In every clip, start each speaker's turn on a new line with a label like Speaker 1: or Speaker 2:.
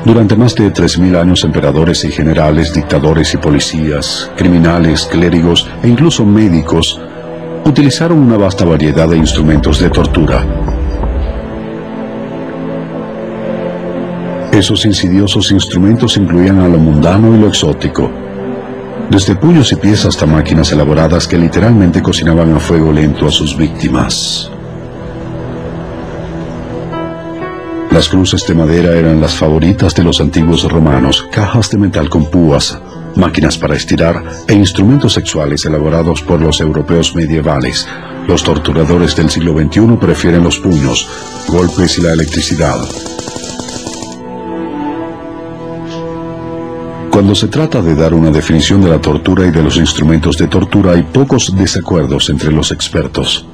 Speaker 1: Durante más de 3000 años, emperadores y generales, dictadores y policías, criminales, clérigos e incluso médicos utilizaron una vasta variedad de instrumentos de tortura. Esos insidiosos instrumentos incluían a lo mundano y lo exótico, desde puños y pies hasta máquinas elaboradas que literalmente cocinaban a fuego lento a sus víctimas. Las cruces de madera eran las favoritas de los antiguos romanos, cajas de metal con púas, máquinas para estirar e instrumentos sexuales elaborados por los europeos medievales. Los torturadores del siglo XXI prefieren los puños, golpes y la electricidad. Cuando se trata de dar una definición de la tortura y de los instrumentos de tortura, hay pocos desacuerdos entre los expertos.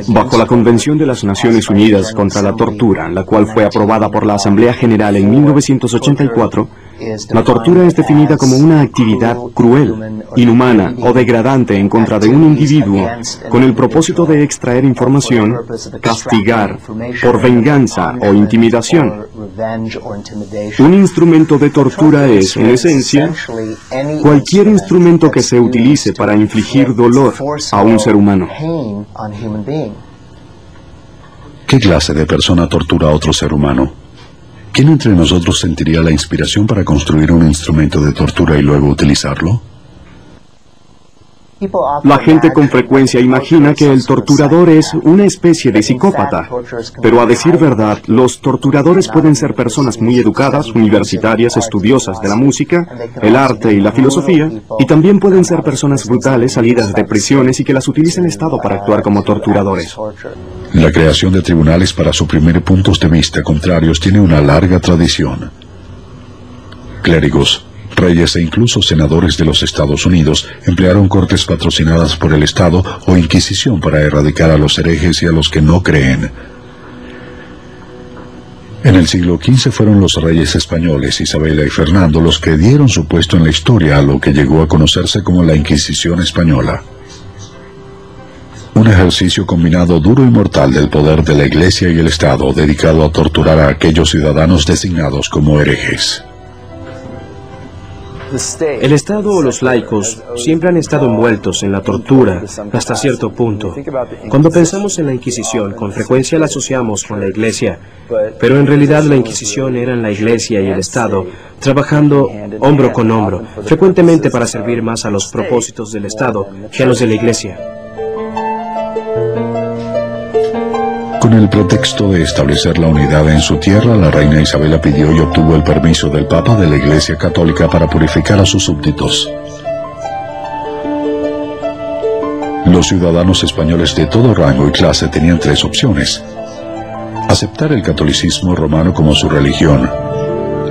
Speaker 2: Bajo la Convención de las Naciones Unidas contra la Tortura, la cual fue aprobada por la Asamblea General en 1984, la tortura es definida como una actividad cruel, inhumana o degradante en contra de un individuo con el propósito de extraer información, castigar, por venganza o intimidación. Un instrumento de tortura es, en esencia, cualquier instrumento que se utilice para infligir dolor a un ser humano.
Speaker 1: ¿Qué clase de persona tortura a otro ser humano? ¿Quién entre nosotros sentiría la inspiración para construir un instrumento de tortura y luego utilizarlo?
Speaker 2: La gente con frecuencia imagina que el torturador es una especie de psicópata, pero a decir verdad, los torturadores pueden ser personas muy educadas, universitarias, estudiosas de la música, el arte y la filosofía, y también pueden ser personas brutales salidas de prisiones y que las utiliza el Estado para actuar como torturadores.
Speaker 1: La creación de tribunales para suprimir puntos de vista contrarios tiene una larga tradición. Clérigos, reyes e incluso senadores de los Estados Unidos emplearon cortes patrocinadas por el Estado o Inquisición para erradicar a los herejes y a los que no creen. En el siglo XV fueron los reyes españoles, Isabela y Fernando, los que dieron su puesto en la historia a lo que llegó a conocerse como la Inquisición española. Un ejercicio combinado duro y mortal del poder de la Iglesia y el Estado, dedicado a torturar a aquellos ciudadanos designados como herejes.
Speaker 3: El Estado o los laicos siempre han estado envueltos en la tortura hasta cierto punto. Cuando pensamos en la Inquisición, con frecuencia la asociamos con la Iglesia, pero en realidad la Inquisición eran la Iglesia y el Estado trabajando hombro con hombro, frecuentemente para servir más a los propósitos del Estado que a los de la Iglesia.
Speaker 1: Con el pretexto de establecer la unidad en su tierra, la reina Isabela pidió y obtuvo el permiso del Papa de la Iglesia Católica para purificar a sus súbditos. Los ciudadanos españoles de todo rango y clase tenían tres opciones: aceptar el catolicismo romano como su religión,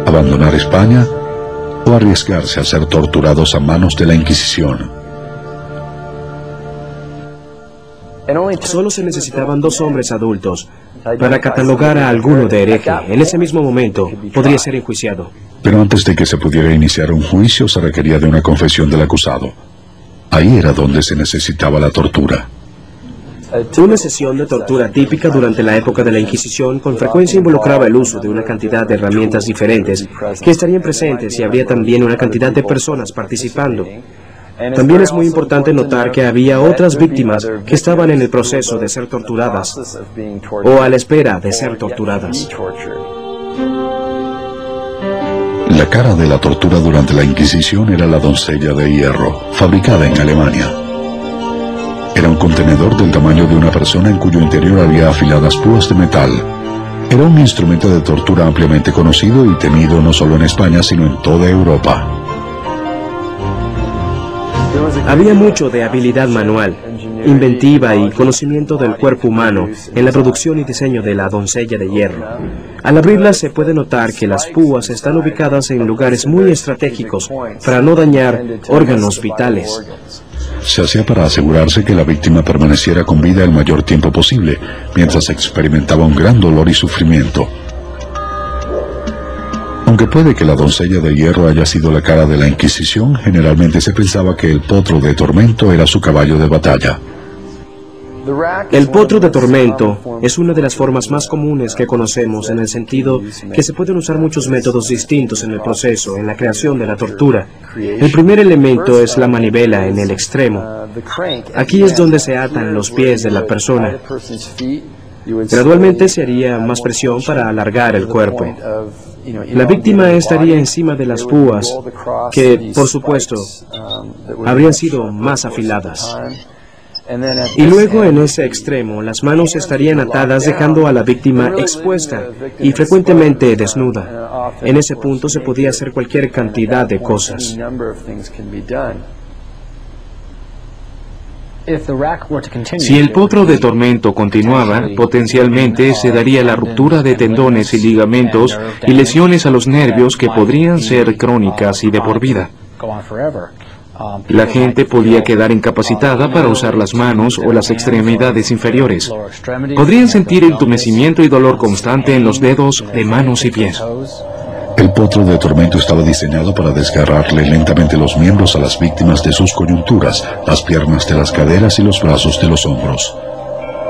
Speaker 1: abandonar España o arriesgarse a ser torturados a manos de la Inquisición.
Speaker 3: Solo se necesitaban 2 hombres adultos para catalogar a alguno de hereje. En ese mismo momento podría ser enjuiciado.
Speaker 1: Pero antes de que se pudiera iniciar un juicio se requería de una confesión del acusado. Ahí era donde se necesitaba la tortura.
Speaker 3: Una sesión de tortura típica durante la época de la Inquisición con frecuencia involucraba el uso de una cantidad de herramientas diferentes que estarían presentes y habría también una cantidad de personas participando. También es muy importante notar que había otras víctimas que estaban en el proceso de ser torturadas o a la espera de ser torturadas.
Speaker 1: La cara de la tortura durante la Inquisición era la doncella de hierro, fabricada en Alemania. Era un contenedor del tamaño de una persona en cuyo interior había afiladas púas de metal. Era un instrumento de tortura ampliamente conocido y temido no solo en España, sino en toda Europa.
Speaker 3: Había mucho de habilidad manual, inventiva y conocimiento del cuerpo humano en la producción y diseño de la doncella de hierro. Al abrirla se puede notar que las púas están ubicadas en lugares muy estratégicos para no dañar órganos vitales.
Speaker 1: Se hacía para asegurarse que la víctima permaneciera con vida el mayor tiempo posible, mientras experimentaba un gran dolor y sufrimiento. Aunque puede que la doncella de hierro haya sido la cara de la Inquisición, generalmente se pensaba que el potro de tormento era su caballo de batalla.
Speaker 3: El potro de tormento es una de las formas más comunes que conocemos, en el sentido que se pueden usar muchos métodos distintos en el proceso, en la creación de la tortura. El primer elemento es la manivela en el extremo. Aquí es donde se atan los pies de la persona. Gradualmente se haría más presión para alargar el cuerpo. La víctima estaría encima de las púas, que, por supuesto, habrían sido más afiladas. Y luego en ese extremo, las manos estarían atadas dejando a la víctima expuesta y frecuentemente desnuda. En ese punto se podía hacer cualquier cantidad de cosas.
Speaker 2: Si el potro de tormento continuaba, potencialmente se daría la ruptura de tendones y ligamentos y lesiones a los nervios que podrían ser crónicas y de por vida. La gente podía quedar incapacitada para usar las manos o las extremidades inferiores. Podrían sentir entumecimiento y dolor constante en los dedos de manos y pies.
Speaker 1: El potro de tormento estaba diseñado para desgarrarle lentamente los miembros a las víctimas de sus coyunturas, las piernas de las caderas y los brazos de los hombros.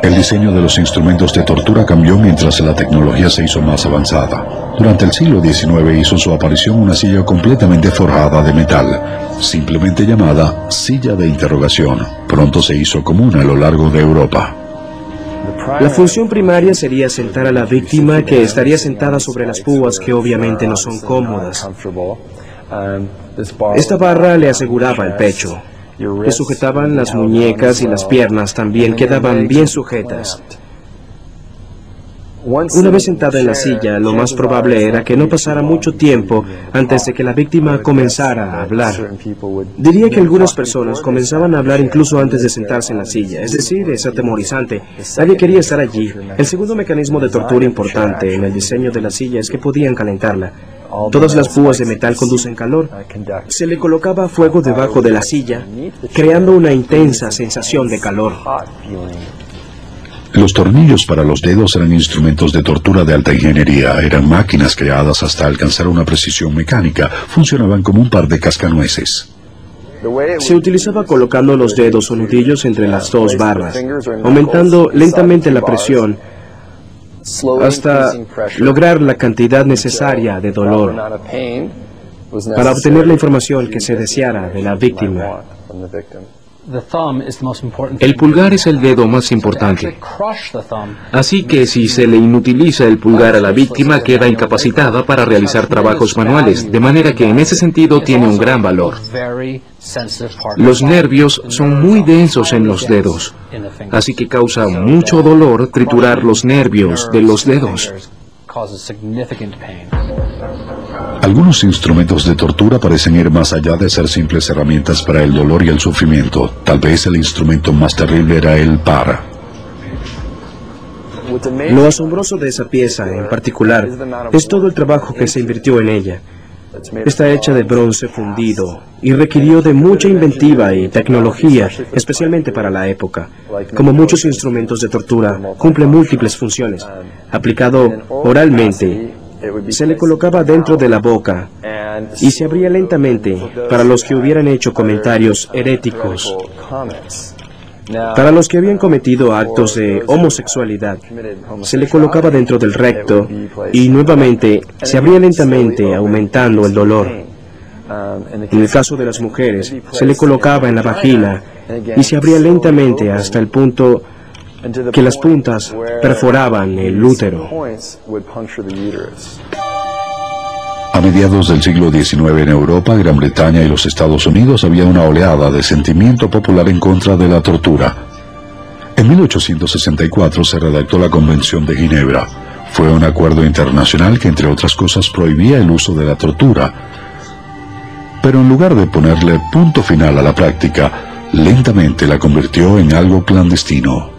Speaker 1: El diseño de los instrumentos de tortura cambió mientras la tecnología se hizo más avanzada. Durante el siglo XIX hizo su aparición una silla completamente forjada de metal, simplemente llamada silla de interrogación. Pronto se hizo común a lo largo de Europa.
Speaker 3: La función primaria sería sentar a la víctima, que estaría sentada sobre las púas, que obviamente no son cómodas. Esta barra le aseguraba el pecho. Le sujetaban las muñecas y las piernas también quedaban bien sujetas. Una vez sentada en la silla, lo más probable era que no pasara mucho tiempo antes de que la víctima comenzara a hablar. Diría que algunas personas comenzaban a hablar incluso antes de sentarse en la silla, es decir, es atemorizante. Nadie quería estar allí. El segundo mecanismo de tortura importante en el diseño de la silla es que podían calentarla. Todas las púas de metal conducen calor. Se le colocaba fuego debajo de la silla, creando una intensa sensación de calor.
Speaker 1: Los tornillos para los dedos eran instrumentos de tortura de alta ingeniería. Eran máquinas creadas hasta alcanzar una precisión mecánica. Funcionaban como un par de cascanueces.
Speaker 3: Se utilizaba colocando los dedos o nudillos entre las dos barras, aumentando lentamente la presión hasta lograr la cantidad necesaria de dolor para obtener la información que se deseara de la víctima.
Speaker 2: El pulgar es el dedo más importante. Así que si se le inutiliza el pulgar a la víctima, queda incapacitada para realizar trabajos manuales, de manera que en ese sentido tiene un gran valor. Los nervios son muy densos en los dedos, así que causa mucho dolor triturar los nervios de los dedos.
Speaker 1: Algunos instrumentos de tortura parecen ir más allá de ser simples herramientas para el dolor y el sufrimiento. Tal vez el instrumento más terrible era el par.
Speaker 3: Lo asombroso de esa pieza en particular es todo el trabajo que se invirtió en ella. Está hecha de bronce fundido y requirió de mucha inventiva y tecnología, especialmente para la época. Como muchos instrumentos de tortura, cumple múltiples funciones. Aplicado oralmente, se le colocaba dentro de la boca y se abría lentamente para los que hubieran hecho comentarios heréticos, para los que habían cometido actos de homosexualidad. Se le colocaba dentro del recto y nuevamente se abría lentamente, aumentando el dolor. En el caso de las mujeres, se le colocaba en la vagina y se abría lentamente hasta el punto que las puntas perforaban el útero.
Speaker 1: A mediados del siglo XIX en Europa, Gran Bretaña y los Estados Unidos había una oleada de sentimiento popular en contra de la tortura. En 1864 se redactó la Convención de Ginebra. Fue un acuerdo internacional que, entre otras cosas, prohibía el uso de la tortura. Pero en lugar de ponerle punto final a la práctica, lentamente la convirtió en algo clandestino.